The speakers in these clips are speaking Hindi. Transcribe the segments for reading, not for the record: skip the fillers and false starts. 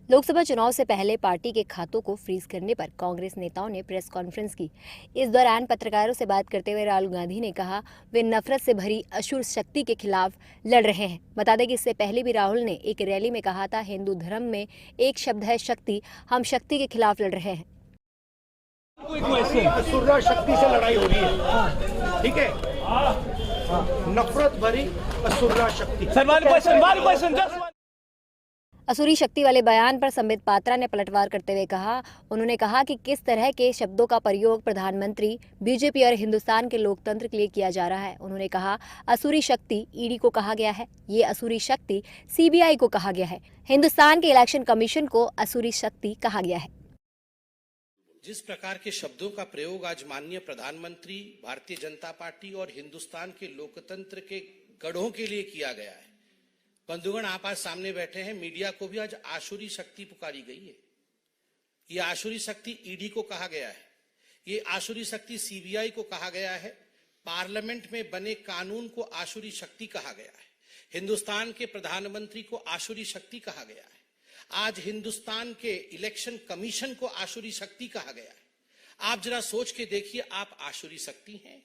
लोकसभा चुनाव से पहले पार्टी के खातों को फ्रीज करने पर कांग्रेस नेताओं ने प्रेस कॉन्फ्रेंस की। इस दौरान पत्रकारों से बात करते हुए राहुल गांधी ने कहा वे नफरत से भरी असुर शक्ति के खिलाफ लड़ रहे हैं। बता दें कि इससे पहले भी राहुल ने एक रैली में कहा था, हिंदू धर्म में एक शब्द है शक्ति, हम शक्ति के खिलाफ लड़ रहे हैं। असुर शक्ति से लड़ाई हो रही है, ठीक है। नफरत भरी असुर शक्ति। असुरी शक्ति वाले बयान पर संबित पात्रा ने पलटवार करते हुए कहा, उन्होंने कहा कि किस तरह के शब्दों का प्रयोग प्रधानमंत्री, बीजेपी और हिंदुस्तान के लोकतंत्र के लिए किया जा रहा है। उन्होंने कहा असुरी शक्ति ईडी को कहा गया है, ये असुरी शक्ति सीबीआई को कहा गया है, हिंदुस्तान के इलेक्शन कमीशन को असुरी शक्ति कहा गया है। जिस प्रकार के शब्दों का प्रयोग आज माननीय प्रधानमंत्री, भारतीय जनता पार्टी और हिंदुस्तान के लोकतंत्र के गढ़ों के लिए किया गया है, बंधुगण आप आज सामने बैठे हैं, मीडिया को भी आज आसुरी शक्ति पुकारी गई है। ये आसुरी शक्ति ईडी को कहा गया है, ये आसुरी शक्ति सीबीआई को कहा गया है, पार्लियामेंट में बने कानून को आसुरी शक्ति कहा गया है, हिंदुस्तान के प्रधानमंत्री को आसुरी शक्ति कहा गया है, आज हिंदुस्तान के इलेक्शन कमीशन को आसुरी शक्ति कहा गया है। आप जरा सोच के देखिए, आप आसुरी शक्ति हैं?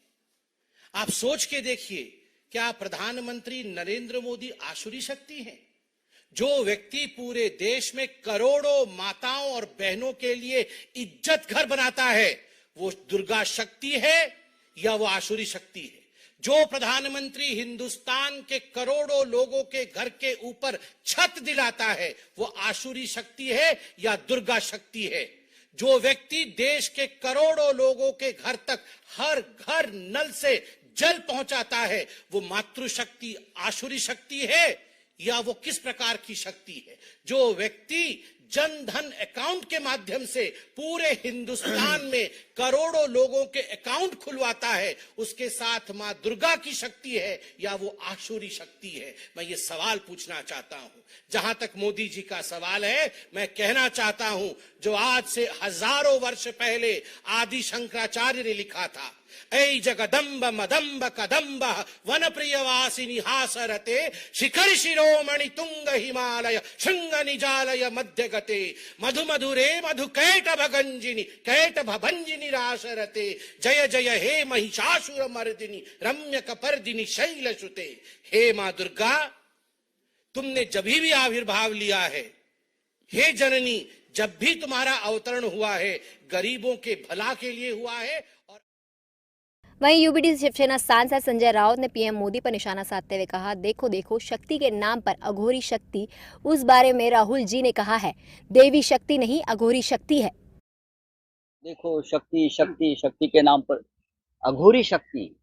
आप सोच के देखिए, क्या प्रधानमंत्री नरेंद्र मोदी आसुरी शक्ति हैं? जो व्यक्ति पूरे देश में करोड़ों माताओं और बहनों के लिए इज्जत घर बनाता है, वो दुर्गा शक्ति है या वो आसुरी शक्ति है? जो प्रधानमंत्री हिंदुस्तान के करोड़ों लोगों के घर के ऊपर छत दिलाता है, वो आसुरी शक्ति है या दुर्गा शक्ति है? जो व्यक्ति देश के करोड़ों लोगों के घर तक हर घर नल से जल पहुंचाता है, वो मातृशक्ति आसुरी शक्ति है या वो किस प्रकार की शक्ति है? जो व्यक्ति जन धन अकाउंट के माध्यम से पूरे हिंदुस्तान में करोड़ों लोगों के अकाउंट खुलवाता है, उसके साथ मां दुर्गा की शक्ति है या वो आसुरी शक्ति है? मैं ये सवाल पूछना चाहता हूं। जहां तक मोदी जी का सवाल है, मैं कहना चाहता हूं, जो आज से हजारों वर्ष पहले आदि शंकराचार्य ने लिखा था, ऐ जगदम्ब मदम्ब कदम्ब वन प्रियवासिनी हासरते शिखर शिरोमणि तुंग हिमालय शृंग निजालय मध्य गते मधु मधुरे मधु कैट भभंजिनी रासरते जय जय हे महिषासुर मर्दिनी रम्य कपर्दिनी शैल सुते। हे मां दुर्गा, तुमने जब भी आविर्भाव लिया है, हे जननी, जब भी तुम्हारा अवतरण हुआ है, गरीबों के भला के लिए हुआ है। वहीं यूबीडी शिवसेना सांसद संजय राउत ने पीएम मोदी पर निशाना साधते हुए कहा, देखो देखो शक्ति के नाम पर अघोरी शक्ति, उस बारे में राहुल जी ने कहा है देवी शक्ति नहीं अघोरी शक्ति है। देखो शक्ति शक्ति शक्ति के नाम पर अघोरी शक्ति,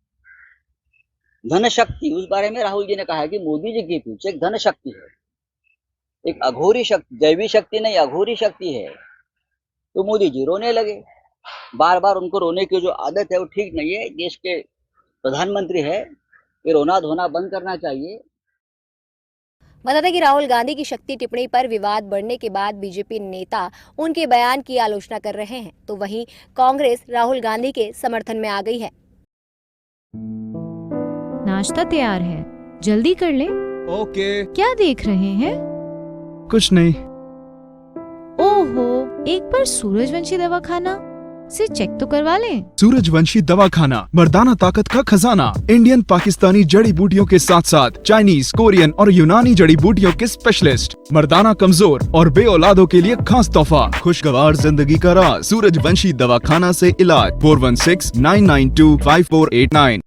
धन शक्ति, उस बारे में राहुल जी ने कहा है कि मोदी जी के पीछे एक धन शक्ति है, एक अघोरी शक्ति, दैवी शक्ति नहीं अघोरी शक्ति है। तो मोदी जी रोने लगे। बार बार उनको रोने की जो आदत है वो ठीक नहीं है। देश के प्रधानमंत्री है, ये रोना धोना बंद करना चाहिए। बता दें कि राहुल गांधी की शक्ति टिप्पणी पर विवाद बढ़ने के बाद बीजेपी नेता उनके बयान की आलोचना कर रहे हैं, तो वहीं कांग्रेस राहुल गांधी के समर्थन में आ गई है। नाश्ता तैयार है, जल्दी कर ले। ओके। क्या देख रहे हैं? कुछ नहीं। ओहो, एक बार सूरजवंशी दवाखाना से चेक तो करवा लें। सूरजवंशी दवाखाना, मर्दाना ताकत का खजाना, इंडियन पाकिस्तानी जड़ी बूटियों के साथ साथ चाइनीज, कोरियन और यूनानी जड़ी बूटियों के स्पेशलिस्ट। मर्दाना कमजोर और बे औलादों के लिए खास तोहफा, खुशगवार जिंदगी का राज। सूरजवंशी दवाखाना से इलाज 4169925489।